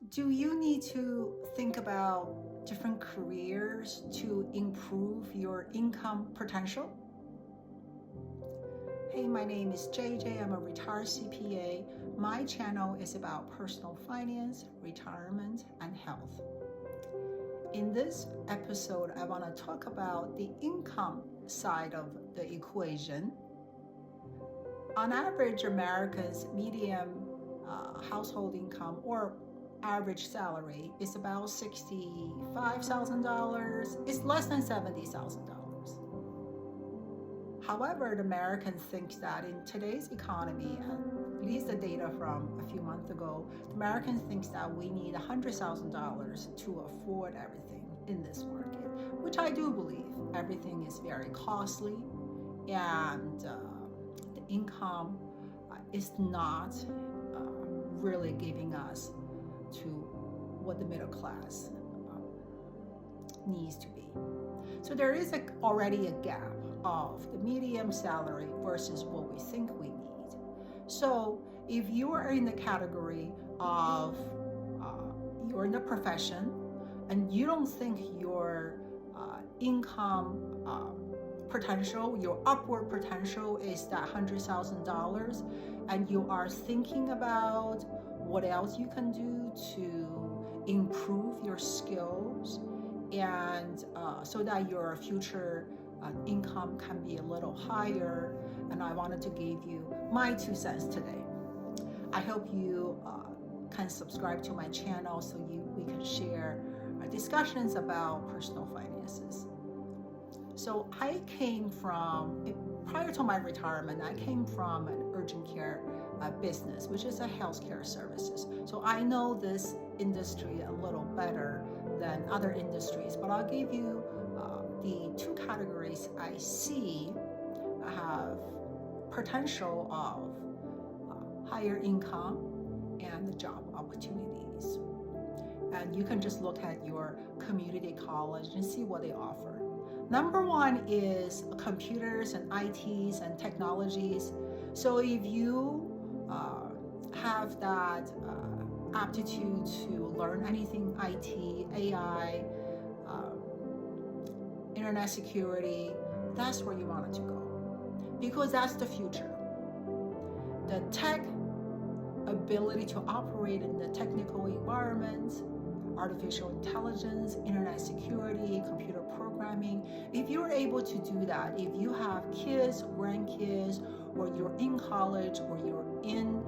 Do you need to think about different careers to improve your income potential? Hey, my name is JJ. I'm a retired CPA. My channel is about personal finance, retirement, and health. In this episode, I want to talk about the income side of the equation. On average, Americans' median household income or average salary is about $65,000. It's less than $70,000. However, the American thinks that in today's economy, at least the data from a few months ago, the American thinks that we need $100,000 to afford everything in this market, which I do believe. Everything is very costly, and the income is not really giving us to what the middle class needs to be. So there is already a gap of the median salary versus what we think we need. So if you are in the category of you're in the profession and you don't think your income potential, your upward potential is that $100,000, and you are thinking about what else you can do to improve your skills and so that your future income can be a little higher, and I wanted to give you my 2 cents today. I hope you can subscribe to my channel so we can share discussions about personal finances. So I came from, prior to my retirement, I came from an urgent care business, which is a healthcare services. So I know this industry a little better than other industries, but I'll give you the 2 categories I see have potential of higher income and the job opportunities. And you can just look at your community college and see what they offer. Number 1 is computers and ITs and technologies. So if you have that aptitude to learn anything IT, AI, internet security, that's where you want it to go, because that's the future. The tech ability to operate in the technical environments, artificial intelligence, internet security, computer programming. If you're able to do that, if you have kids, grandkids, or you're in college, or you're in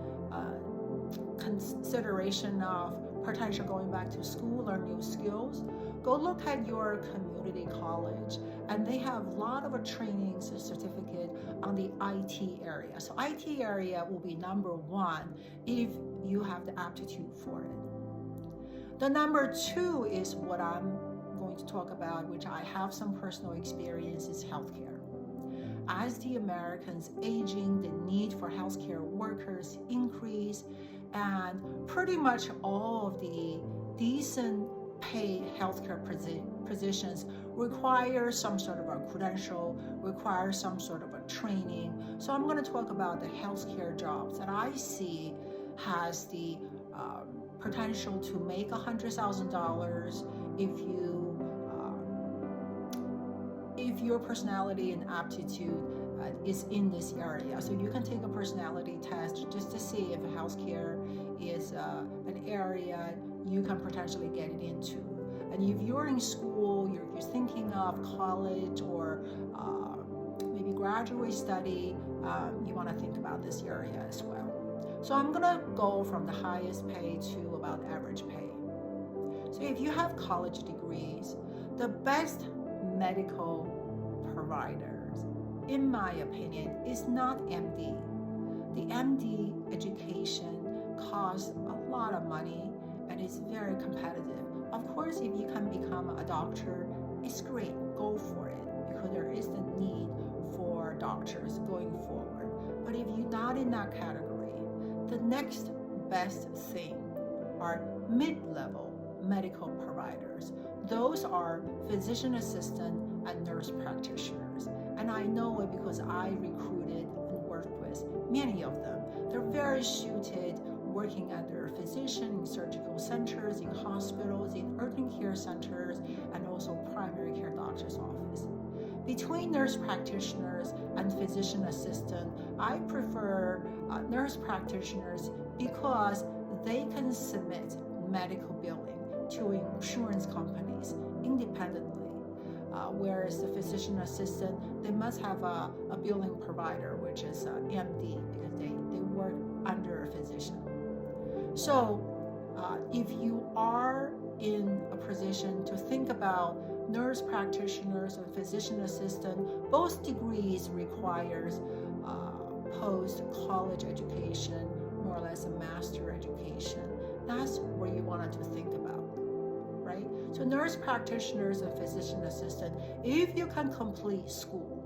consideration of potential going back to school or new skills, go look at your community college, and they have a lot of trainings and certificate on the IT area. So IT area will be number 1 if you have the aptitude for it. The number 2 is what I'm going to talk about, which I have some personal experience, is healthcare. As the Americans aging, the need for healthcare workers increase, and pretty much all of the decent paid healthcare positions require some sort of a credential, require some sort of a training. So I'm going to talk about the healthcare jobs that I see has the potential to make $100,000 if your personality and aptitude is in this area. So you can take a personality test just to see if healthcare is an area you can potentially get it into. And if you're in school, you're thinking of college or maybe graduate study, you want to think about this area as well. So I'm gonna go from the highest pay to about average pay. So if you have college degrees, the best medical providers, in my opinion, is not MD. The MD education costs a lot of money and is very competitive. Of course, if you can become a doctor, it's great, go for it, because there is the need for doctors going forward. But if you're not in that category, the next best thing are mid-level medical providers. Those are physician assistant and nurse practitioners. And I know it because I recruited and worked with many of them. They're very suited working under a physician in surgical centers, in hospitals, in urgent care centers, and also primary care doctor's office. Between nurse practitioners and physician assistant, I prefer nurse practitioners because they can submit medical billing to insurance companies independently, whereas the physician assistant, they must have a billing provider, which is MD, because they work under a physician. So if you are in a position to think about nurse practitioners and physician assistant, both degrees requires post-college education, more or less a master education. That's where you wanted to think about, right? So nurse practitioners and physician assistant, if you can complete school,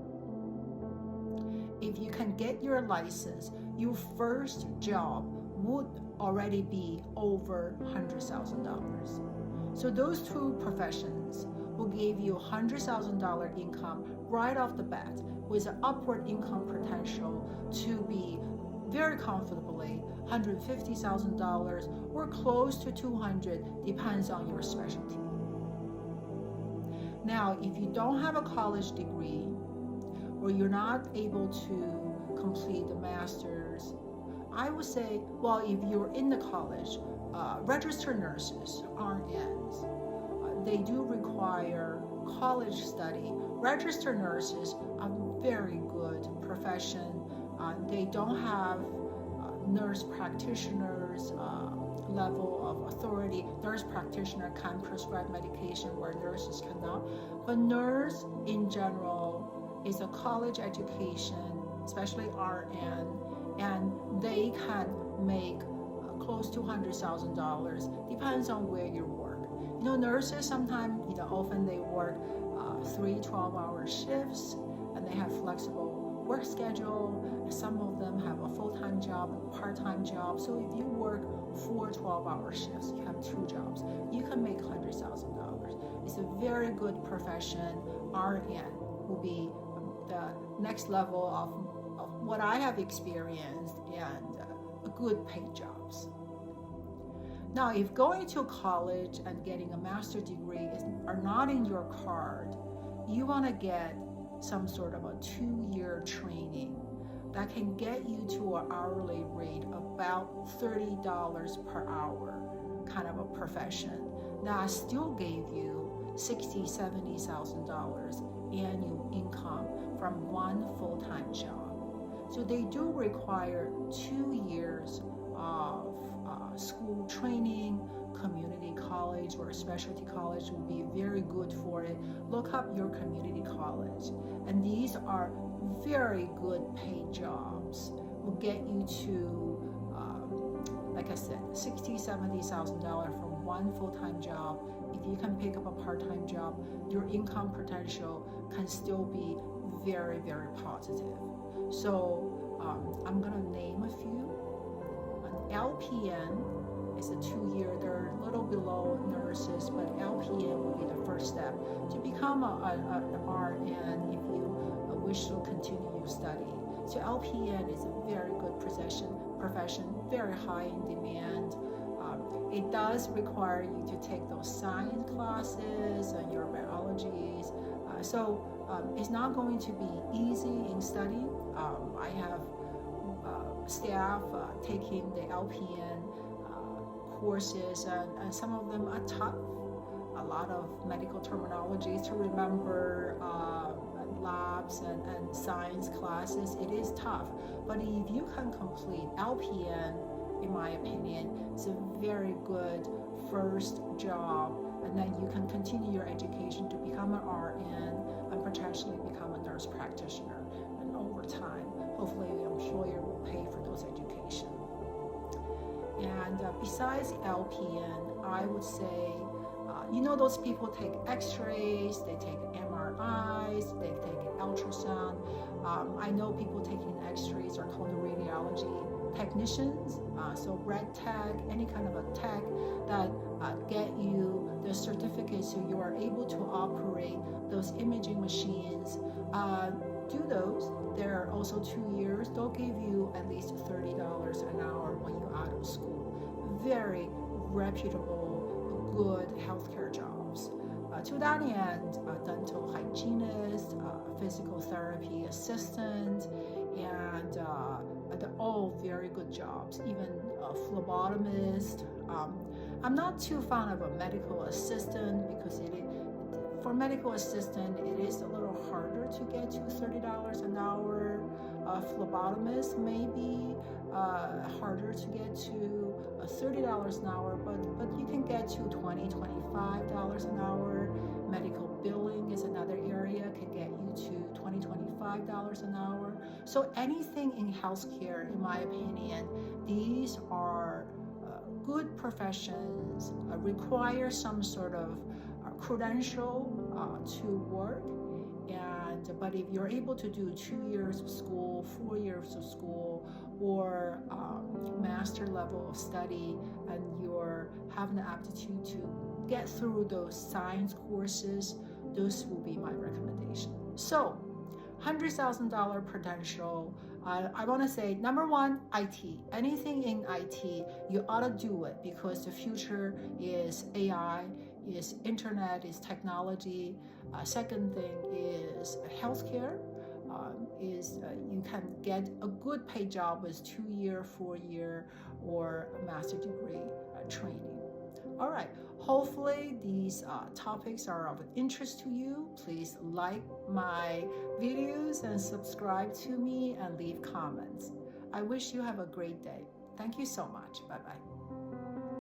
if you can get your license, your first job would already be over $100,000. So those two professions will give you $100,000 income right off the bat, with an upward income potential to be very comfortably $150,000 or close to $200,000, depends on your specialty. Now, if you don't have a college degree, or you're not able to complete the master's, I would say, well, if you're in the college, registered nurses, RNs, they do require college study. Registered nurses are very good profession. They don't have nurse practitioners level of authority. Nurse practitioner can prescribe medication where nurses cannot. But nurse in general is a college education, especially RN, and they can make close to $100,000. Depends on where you work. You know, nurses sometimes, often they work 3 12-hour shifts, and they have flexible work schedule. Some of them have a full-time job, a part-time job. So if you work 4 12-hour shifts, you have 2 jobs, you can make $100,000. It's a very good profession. RN will be the next level of what I have experienced, and good paid jobs. Now, if going to college and getting a master's degree are not in your card, you want to get some sort of a 2-year training that can get you to an hourly rate about $30 per hour, kind of a profession. That still gave you $60,000, $70,000 annual income from one full-time job. So they do require 2 years of school training. Community college or specialty college will be very good for it. Look up your community college, and these are very good paid jobs. Will get you to, like I said, $60,000, $70,000 from one full-time job. If you can pick up a part-time job, your income potential can still be very, very positive. So I'm gonna name a few. An LPN is a 2-year, they're a little below nurses, but LPN will be the first step to become an RN if you wish to continue your study. So LPN is a very good profession, very high in demand. It does require you to take those science classes and your biologies. So it's not going to be easy in studying. I have staff taking the LPN courses, and some of them are tough. A lot of medical terminology to remember, labs and science classes. It is tough, but if you can complete LPN, in my opinion, it's a very good first job, and then you can continue your education to become an RN and potentially become a nurse practitioner. And over time, hopefully the employer will pay for those education. And besides LPN, I would say, those people take x-rays, they take MRIs, they take ultrasound. I know people taking x-rays are called radiology technicians. So red tag, any kind of a tag that get you the certificate so you are able to operate those imaging machines. Do those. They're also 2 years. They'll give you at least $30 an hour when you're out of school. very reputable, good healthcare jobs. To that end, dental hygienist, physical therapy assistant, and they're all very good jobs, even a phlebotomist. I'm not too fond of a medical assistant because for medical assistant, it is a little harder to get to $30 an hour. Phlebotomist may be harder to get to $30 an hour, but you can get to $20, $25 an hour. Medical billing is another area, can get you to $20, $25 an hour. So anything in healthcare, in my opinion, these are good professions, require some sort of credential to work. But if you're able to do 2 years of school, 4 years of school, or master level of study, and you're having the aptitude to get through those science courses, those will be my recommendation. So, $100,000 potential. I want to say, number one, IT. Anything in IT, you ought to do it because the future is AI, is internet, is technology. Second thing is healthcare. You can get a good paid job with 2-year, 4-year, or a master degree training. All right. Hopefully these topics are of interest to you. Please like my videos and subscribe to me and leave comments. I wish you have a great day. Thank you so much. Bye-bye.